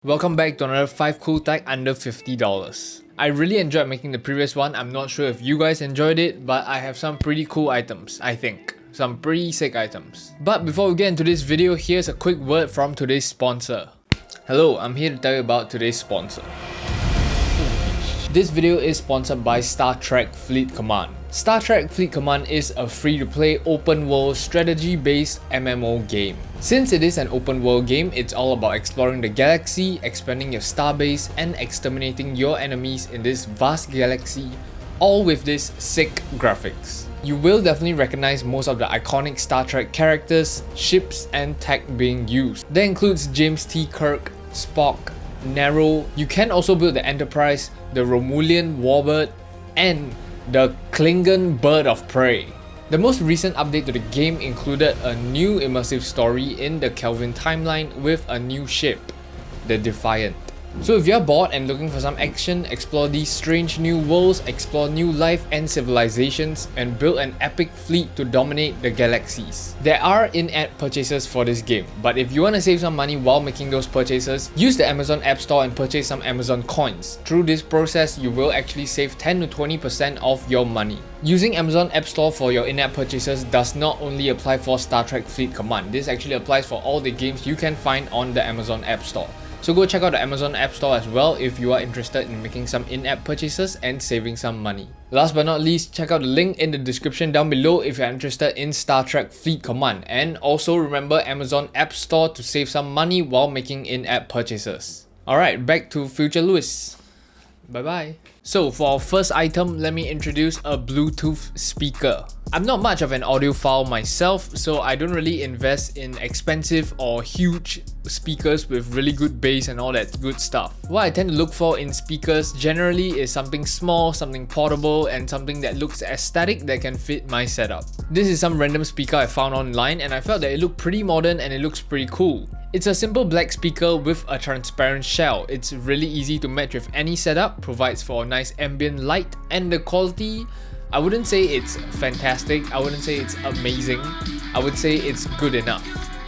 Welcome back to another 5 cool tech under $50. I really enjoyed making the previous one. I'm not sure if you guys enjoyed it, but I have some pretty cool items, I think. Some pretty sick items. But before we get into this video, here's a quick word from today's sponsor. Hello, I'm here to tell you about today's sponsor. This video is sponsored by Star Trek Fleet Command. Star Trek Fleet Command is a free-to-play open-world strategy-based MMO game. Since it is an open-world game, it's all about exploring the galaxy, expanding your starbase, and exterminating your enemies in this vast galaxy, all with this sick graphics. You will definitely recognize most of the iconic Star Trek characters, ships, and tech being used. That includes James T. Kirk, Spock, Nero. You can also build the Enterprise, the Romulan Warbird, and the Klingon Bird of Prey. The most recent update to the game included a new immersive story in the Kelvin timeline with a new ship, the Defiant. So if you're bored and looking for some action, explore these strange new worlds, explore new life and civilizations, and build an epic fleet to dominate the galaxies. There are in-app purchases for this game, but if you want to save some money while making those purchases, use the Amazon App Store and purchase some Amazon coins. Through this process, you will actually save 10 to 20% of your money. Using Amazon App Store for your in-app purchases does not only apply for Star Trek Fleet Command, this actually applies for all the games you can find on the Amazon App Store. So go check out the Amazon App Store as well if you are interested in making some in-app purchases and saving some money. Last but not least, check out the link in the description down below if you're interested in Star Trek Fleet Command. And also remember Amazon App Store to save some money while making in-app purchases. Alright, back to Future Lewis. Bye bye. So for our first item, let me introduce a Bluetooth speaker. I'm not much of an audiophile myself, so I don't really invest in expensive or huge speakers with really good bass and all that good stuff. What I tend to look for in speakers generally is something small, something portable, and something that looks aesthetic that can fit my setup. This is some random speaker I found online and I felt that it looked pretty modern and it looks pretty cool. It's a simple black speaker with a transparent shell. It's really easy to match with any setup, provides for a nice ambient light, and the quality, I wouldn't say it's fantastic, I wouldn't say it's amazing, I would say it's good enough.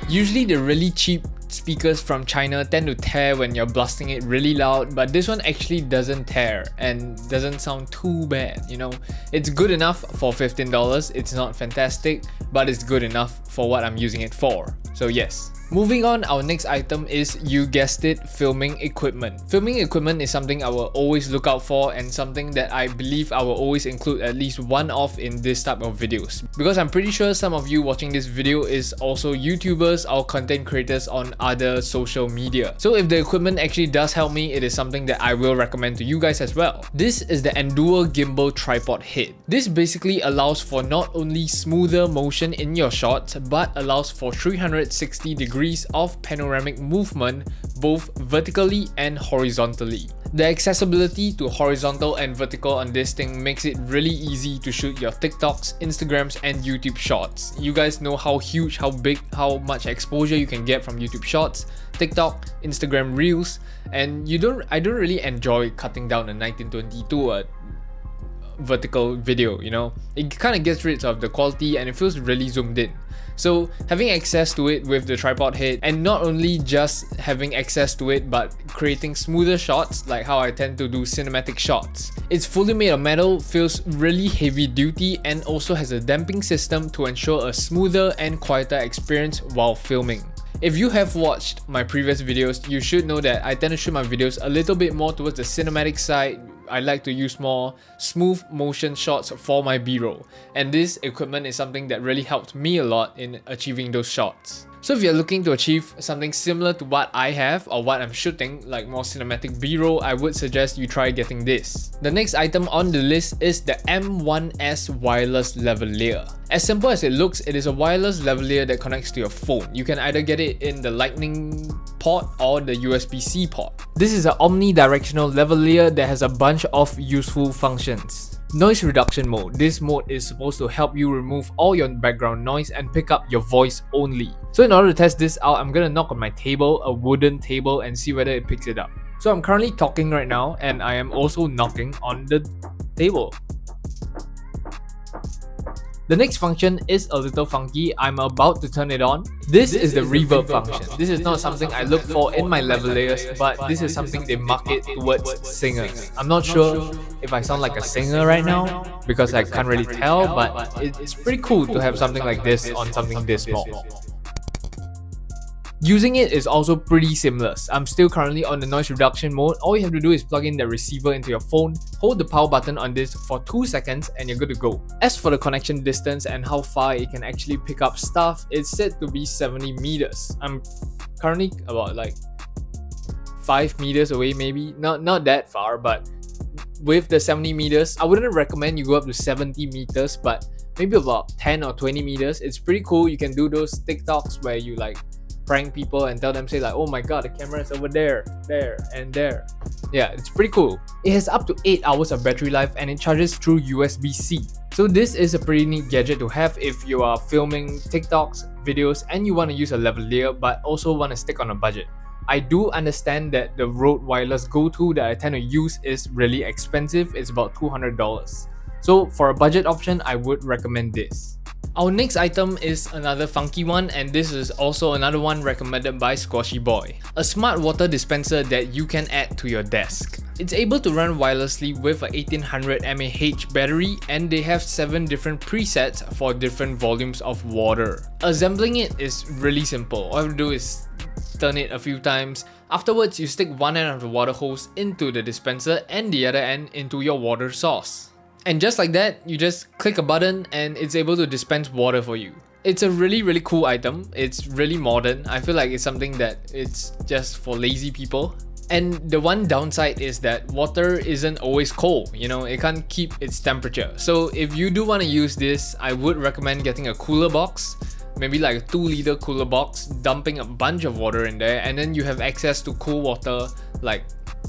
Usually the really cheap speakers from China tend to tear when you're blasting it really loud, but this one actually doesn't tear and doesn't sound too bad, you know. It's good enough for $15, it's not fantastic, but it's good enough for what I'm using it for, so yes. Moving on, our next item is, you guessed it, filming equipment. Filming equipment is something I will always look out for and something that I believe I will always include at least one of in this type of videos. Because I'm pretty sure some of you watching this video is also YouTubers or content creators on other social media. So if the equipment actually does help me, it is something that I will recommend to you guys as well. This is the Endure Gimbal Tripod Head. This basically allows for not only smoother motion in your shots, but allows for 360 degrees of panoramic movement both vertically and horizontally. The accessibility to horizontal and vertical on this thing makes it really easy to shoot your TikToks, Instagrams, and YouTube Shorts. You guys know how huge, how big, how much exposure you can get from YouTube Shorts, TikTok, Instagram Reels, and I don't really enjoy cutting down a 1920 to a vertical video, you know. It kind of gets rid of the quality and it feels really zoomed in. So having access to it with the tripod head, and not only just having access to it but creating smoother shots like how I tend to do cinematic shots. It's fully made of metal, feels really heavy duty, and also has a damping system to ensure a smoother and quieter experience while filming. If you have watched my previous videos, you should know that I tend to shoot my videos a little bit more towards the cinematic side. I like to use more smooth motion shots for my B-roll, and this equipment is something that really helped me a lot in achieving those shots. So if you're looking to achieve something similar to what I have or what I'm shooting, like more cinematic B-roll, I would suggest you try getting this. The next item on the list is the M1S wireless lavalier. As simple as it looks, it is a wireless lavalier that connects to your phone. You can either get it in the lightning port or the USB-C port. This is an omnidirectional lavalier that has a bunch of useful functions. Noise reduction mode. This mode is supposed to help you remove all your background noise and pick up your voice only. So in order to test this out, I'm gonna knock on my table, a wooden table, and see whether it picks it up. So I'm currently talking right now and I am also knocking on the table. The next function is a little funky. I'm about to turn it on. This is the reverb function. This is not something I look for in my level layers, but this is something they market towards singers. I'm not sure if I sound like a singer right now because I can't really tell, but it's pretty cool to have something like this on something this small. Using it is also pretty seamless. I'm still currently on the noise reduction mode. All you have to do is plug in the receiver into your phone, hold the power button on this for 2 seconds and you're good to go. As for the connection distance and how far it can actually pick up stuff, it's said to be 70 meters. I'm currently about like 5 meters away maybe. Not that far, but with the 70 meters, I wouldn't recommend you go up to 70 meters, but maybe about 10 or 20 meters. It's pretty cool. You can do those TikToks where you like prank people and tell them, say like, oh my god, the camera is over there, there, and there. Yeah, it's pretty cool. It has up to 8 hours of battery life and it charges through USB-C. So this is a pretty neat gadget to have if you are filming TikToks, videos, and you want to use a lavalier but also want to stick on a budget. I do understand that the Rode wireless go-to that I tend to use is really expensive. It's about $200. So for a budget option, I would recommend this. Our next item is another funky one, and this is also another one recommended by Squashy Boy. A smart water dispenser that you can add to your desk. It's able to run wirelessly with a 1800 mAh battery, and they have 7 different presets for different volumes of water. Assembling it is really simple. All you have to do is turn it a few times. Afterwards, you stick one end of the water hose into the dispenser and the other end into your water source. And just like that, you just click a button and it's able to dispense water for you. It's a really cool item. It's really modern. I feel like it's something that it's just for lazy people. And the one downside is that water isn't always cold, you know, it can't keep its temperature. So if you do want to use this, I would recommend getting a cooler box, maybe like a 2-liter cooler box, dumping a bunch of water in there, and then you have access to cool water like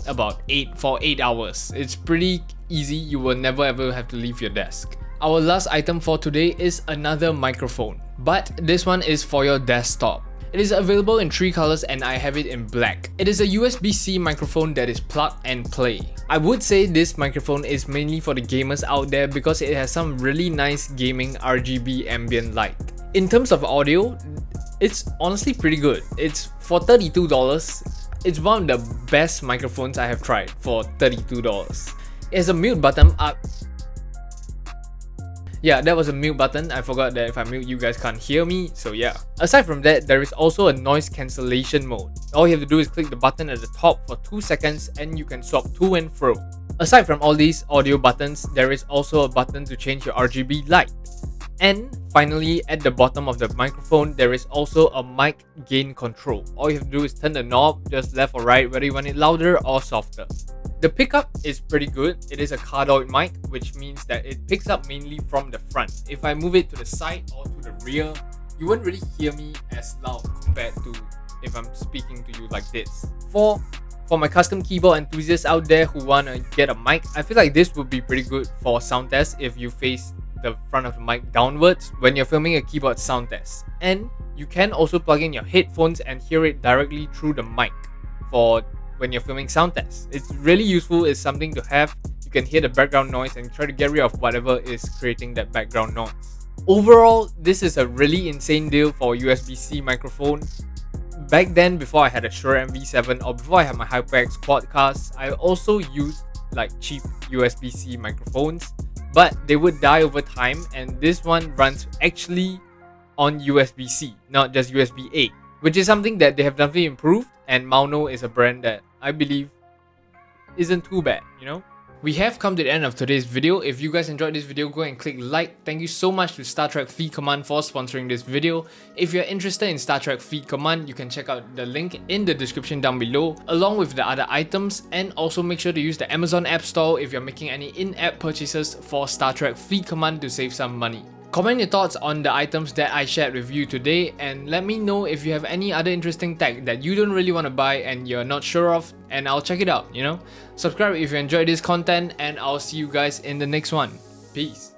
about 8 hours. It's pretty easy. You will never ever have to leave your desk. Our last item for today is another microphone, but this one is for your desktop. It is available in 3 colors and I have it in black. It is a USB-C microphone that is plug and play. I would say this microphone is mainly for the gamers out there because it has some really nice gaming RGB ambient light. In terms of audio, it's honestly pretty good. It's for $32. It's one of the best microphones I have tried for $32. It has a mute button up. Yeah, that was a mute button. I forgot that if I mute, you guys can't hear me. So yeah. Aside from that, there is also a noise cancellation mode. All you have to do is click the button at the top for 2 seconds and you can swap to and fro. Aside from all these audio buttons, there is also a button to change your RGB light. And finally, at the bottom of the microphone, there is also a mic gain control. All you have to do is turn the knob just left or right, whether you want it louder or softer. The pickup is pretty good. It is a cardioid mic, which means that it picks up mainly from the front. If I move it to the side or to the rear, you won't really hear me as loud compared to if I'm speaking to you like this. For my custom keyboard enthusiasts out there who want to get a mic, I feel like this would be pretty good for sound test if you face the front of the mic downwards when you're filming a keyboard sound test. And you can also plug in your headphones and hear it directly through the mic for when you're filming sound tests. It's really useful. It's something to have. You can hear the background noise and try to get rid of whatever is creating that background noise. Overall, this is a really insane deal for a USB-C microphone. Back then, before I had a Shure MV7 or before I had my HyperX Quadcast, I also used like cheap USB-C microphones, but they would die over time, and this one runs actually on USB-C, not just USB-A, which is something that they have definitely improved, and Mauno is a brand that I believe isn't too bad, you know? We have come to the end of today's video. If you guys enjoyed this video, go and click like. Thank you so much to Star Trek Feed Command for sponsoring this video. If you're interested in Star Trek Feed Command, you can check out the link in the description down below, along with the other items, and also make sure to use the Amazon App Store if you're making any in-app purchases for Star Trek Feed Command to save some money. Comment your thoughts on the items that I shared with you today, and let me know if you have any other interesting tech that you don't really want to buy and you're not sure of, and I'll check it out, you know? Subscribe if you enjoyed this content, and I'll see you guys in the next one. Peace.